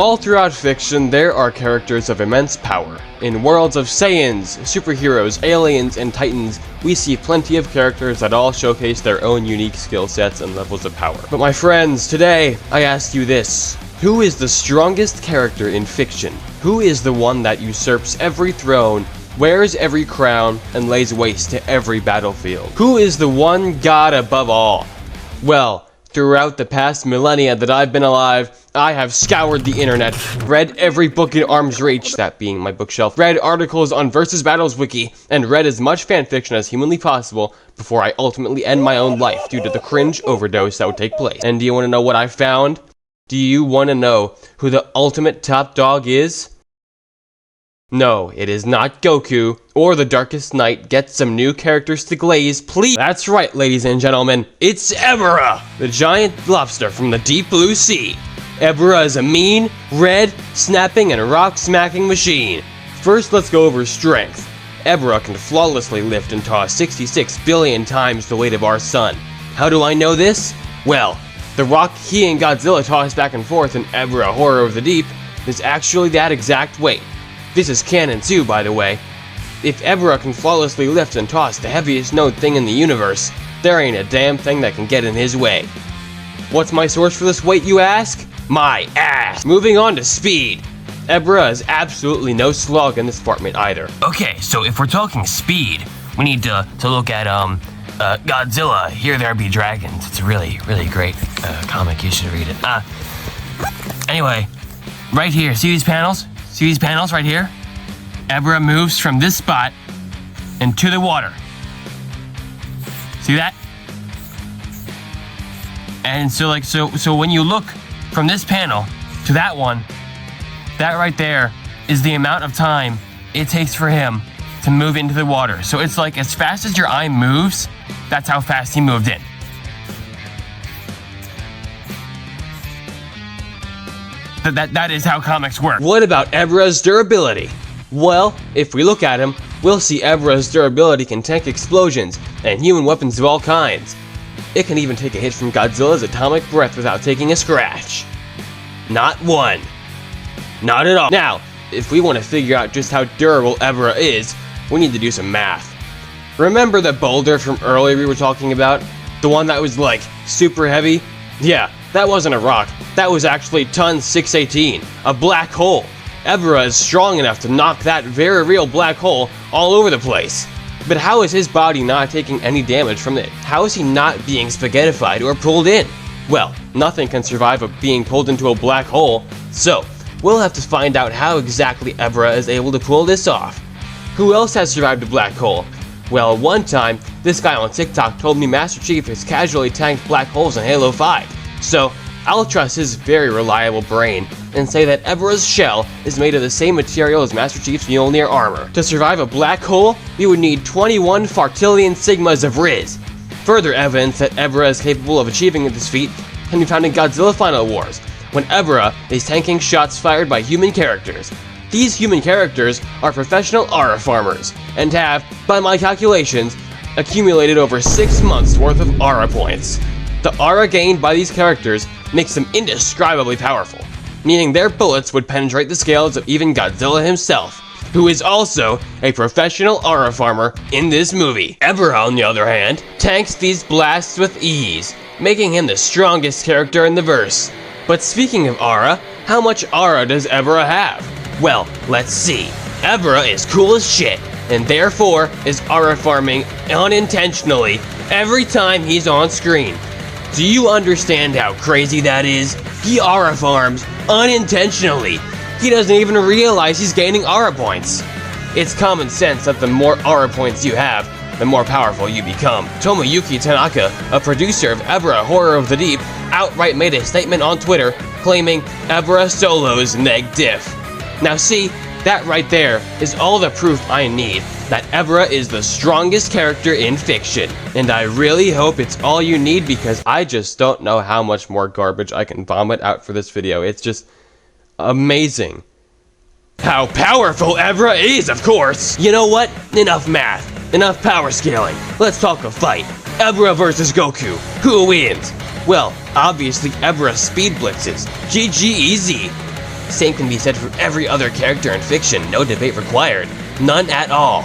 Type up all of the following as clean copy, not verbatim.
All throughout fiction, there are characters of immense power. In worlds of Saiyans, superheroes, aliens, and titans, we see plenty of characters that all showcase their own unique skill sets and levels of power. But my friends, today, I ask you this. Who is the strongest character in fiction? Who is the one that usurps every throne, wears every crown, and lays waste to every battlefield? Who is the one god above all? Well, throughout the past millennia that I've been alive, I have scoured the internet, read every book in arm's reach, that being my bookshelf, read articles on Versus Battles Wiki, and read as much fanfiction as humanly possible before I ultimately end my own life due to the cringe overdose that would take place. And do you want to know what I found? Do you want to know who the ultimate top dog is? No, it is not Goku or the Darkest Knight. Get some new characters to glaze, please. That's right, ladies and gentlemen. It's Ebirah, the giant lobster from the deep blue sea. Ebirah is a mean, red, snapping, and rock-smacking machine. First, let's go over strength. Ebirah can flawlessly lift and toss 66 billion times the weight of our sun. How do I know this? Well, the rock he and Godzilla toss back and forth in Ebirah Horror of the Deep is actually that exact weight. This is canon too, by the way. If Ebirah can flawlessly lift and toss the heaviest known thing in the universe, there ain't a damn thing that can get in his way. What's my source for this weight, you ask? My ass! Moving on to speed. Ebirah is absolutely no slug in this department either. Okay, so if we're talking speed, we need to look at Godzilla, Here There Be Dragons. It's a really, really great comic. You should read it. Anyway, right here, see these panels? See these panels right here? Ebirah moves from this spot into the water. See that? And so when you look from this panel to that one, that right there is the amount of time it takes for him to move into the water. So it's like as fast as your eye moves, that's how fast he moved in. That is how comics work. What about Ebirah's durability? Well, if we look at him, we'll see Ebirah's durability can tank explosions and human weapons of all kinds. It can even take a hit from Godzilla's atomic breath without taking a scratch. Not one. Not at all. Now, if we want to figure out just how durable Ebirah is, we need to do some math. Remember the boulder from earlier we were talking about? The one that was like super heavy? Yeah, that wasn't a rock. That was actually ton 618, a black hole. Ebirah is strong enough to knock that very real black hole all over the place. But how is his body not taking any damage from it? How is he not being spaghettified or pulled in? Well, nothing can survive being pulled into a black hole, so we'll have to find out how exactly Ebirah is able to pull this off. Who else has survived a black hole? Well, one time, this guy on TikTok told me Master Chief has casually tanked black holes in Halo 5. So, I'll trust his very reliable brain and say that Ebirah's shell is made of the same material as Master Chief's Mjolnir armor. To survive a black hole, you would need 21 fartillion sigmas of Riz. Further evidence that Ebirah is capable of achieving this feat can be found in Godzilla Final Wars, when Ebirah is tanking shots fired by human characters. These human characters are professional Aura farmers, and have, by my calculations, accumulated over 6 months worth of Aura points. The Aura gained by these characters makes them indescribably powerful, meaning their bullets would penetrate the scales of even Godzilla himself, who is also a professional Aura farmer in this movie. Ebirah, on the other hand, tanks these blasts with ease, making him the strongest character in the verse. But speaking of Aura, how much Aura does Ebirah have? Well, let's see. Ebirah is cool as shit, and therefore is Aura farming unintentionally every time he's on screen. Do you understand how crazy that is? He Aura farms unintentionally. He doesn't even realize he's gaining Aura points. It's common sense that the more Aura points you have, the more powerful you become. Tomoyuki Tanaka, a producer of Ebirah Horror of the Deep, outright made a statement on Twitter claiming Ebirah solos neg diff. Now see, that right there is all the proof I need that Ebirah is the strongest character in fiction. And I really hope it's all you need, because I just don't know how much more garbage I can vomit out for this video. It's just amazing how powerful Ebirah is, of course. You know what? Enough math. Enough power scaling. Let's talk a fight. Ebirah versus Goku. Who wins? Well, obviously Ebirah speed blitzes. GGEZ. Same can be said for every other character in fiction, no debate required. None at all.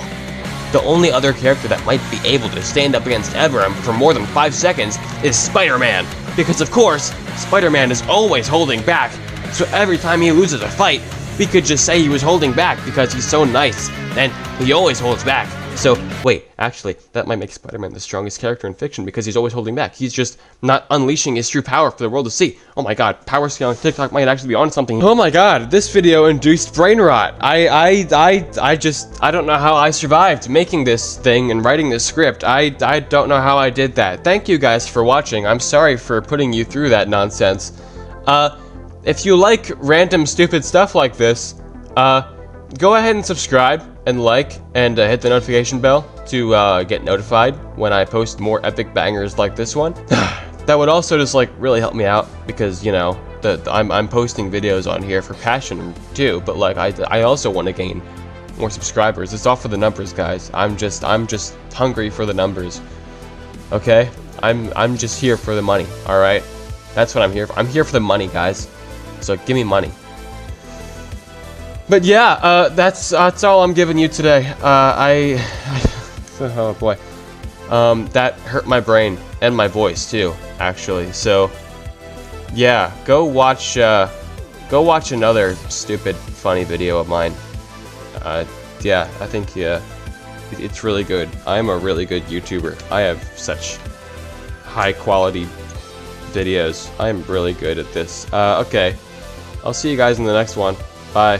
The only other character that might be able to stand up against Everum for more than 5 seconds is Spider-Man. Because of course, Spider-Man is always holding back, so every time he loses a fight, we could just say he was holding back because he's so nice, and he always holds back. So, wait, actually, that might make Spider-Man the strongest character in fiction because he's always holding back. He's just not unleashing his true power for the world to see. Oh my god, power scale on TikTok might actually be on something. Oh my god, this video induced brain rot. I don't know how I survived making this thing and writing this script. I don't know how I did that. Thank you guys for watching. I'm sorry for putting you through that nonsense. If you like random stupid stuff like this, go ahead and subscribe and like and hit the notification bell to get notified when I post more epic bangers like this one. That would also just like really help me out because, you know, I'm posting videos on here for passion too, but like I also want to gain more subscribers. It's all for the numbers, guys. I'm just hungry for the numbers. Okay? I'm just here for the money, all right? That's what I'm here for. I'm here for the money, guys. So give me money. But yeah, that's all I'm giving you today. Oh boy, that hurt my brain and my voice too, actually. So yeah, go watch another stupid, funny video of mine. Yeah, I think it's really good. I'm a really good YouTuber. I have such high quality videos. I'm really good at this. Okay, I'll see you guys in the next one. Bye.